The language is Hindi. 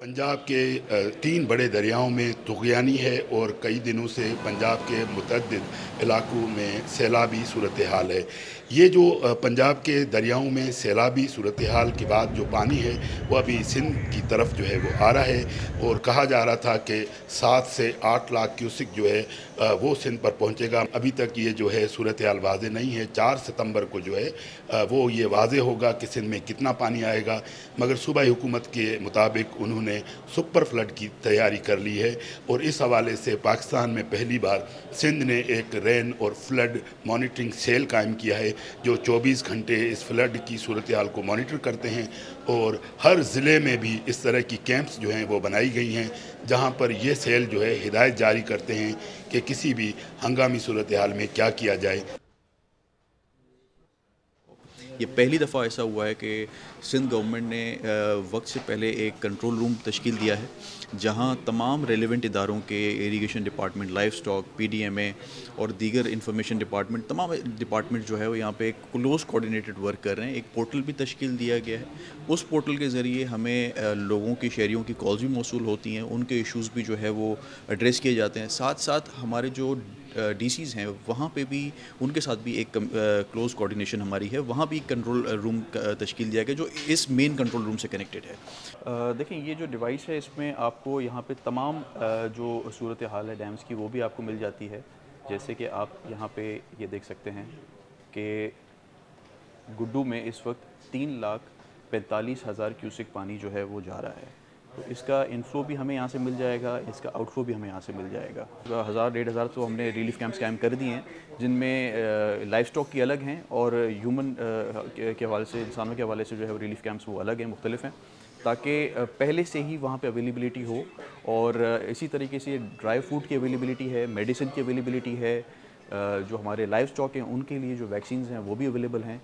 पंजाब के तीन बड़े दरियाओं में तुग़यानी है और कई दिनों से पंजाब के मुतअद्दिद इलाकों में सैलाबी सूरत हाल है। ये जो पंजाब के दरियाओं में सैलाबी सूरत हाल के बाद जो पानी है वो अभी सिंध की तरफ जो है वो आ रहा है और कहा जा रहा था कि 7 से 8 लाख क्यूसिक जो है वो सिंध पर पहुंचेगा। अभी तक ये जो है सूरत हाल वाज़े नहीं है। 4 सितंबर को जो है वो ये वाज़े होगा कि सिंध में कितना पानी आएगा, मगर सूबाई हुकूमत के मुताबिक उन्होंने सुपर फ्लड की तैयारी कर ली है और इस हवाले से पाकिस्तान में पहली बार सिंध ने एक रेन और फ्लड मॉनिटरिंग सेल कायम किया है जो 24 घंटे इस फ्लड की सूरत हाल को मॉनिटर करते हैं। और हर ज़िले में भी इस तरह की कैंप्स जो हैं वो बनाई गई हैं जहां पर ये सेल जो है हिदायत जारी करते हैं कि किसी भी हंगामी सूरत हाल में क्या किया जाए। ये पहली दफ़ा ऐसा हुआ है कि सिंध गवर्नमेंट ने वक्त से पहले एक कंट्रोल रूम तश्कील दिया है जहां तमाम रेलेवेंट इदारों के irrigation department, life stock, PDMA और दीगर इंफॉर्मेशन डिपार्टमेंट, तमाम डिपार्टमेंट जो है वो यहाँ पे एक क्लोज कोऑर्डिनेटेड वर्क कर रहे हैं। एक पोर्टल भी तश्कील दिया गया है। उस पोर्टल के ज़रिए हमें लोगों की, शहरियों की कॉल्स भी मौसूल होती हैं, उनके इशूज़ भी जो है वो एड्रेस किए जाते हैं। साथ साथ हमारे जो डीसीज़ हैं वहाँ पे भी, उनके साथ भी एक क्लोज़ कोऑर्डिनेशन हमारी है। वहाँ भी कंट्रोल रूम तश्कील दिया गया जो इस मेन कंट्रोल रूम से कनेक्टेड है। देखें, ये जो डिवाइस है इसमें आपको यहाँ पे तमाम जो सूरत हाल है डैम्स की वो भी आपको मिल जाती है। जैसे कि आप यहाँ पे ये देख सकते हैं कि गुड्डू में इस वक्त 3,45,000 क्यूसिक पानी जो है वो जा रहा है। तो इसका इनफ्लो भी हमें यहाँ से मिल जाएगा, इसका आउटफ्लो भी हमें यहाँ से मिल जाएगा। 1,000-1,500 तो हमने रिलीफ कैंप्स कायम कर दिए हैं जिनमें लाइफ स्टॉक की अलग हैं और ह्यूमन के हवाले से, इंसानों के हवाले से जो है वो रिलीफ कैंप्स वो अलग हैं, मुख्तलिफ हैं, ताकि पहले से ही वहाँ पे अवेलेबिलिटी हो। और इसी तरीके से ड्राई फूड की अवेलेबिलिटी है, मेडिसिन की अवेलेबिलिटी है, जो हमारे लाइफ स्टॉक हैं उनके लिए जो वैक्सीन्स हैं वो भी अवेलेबल हैं।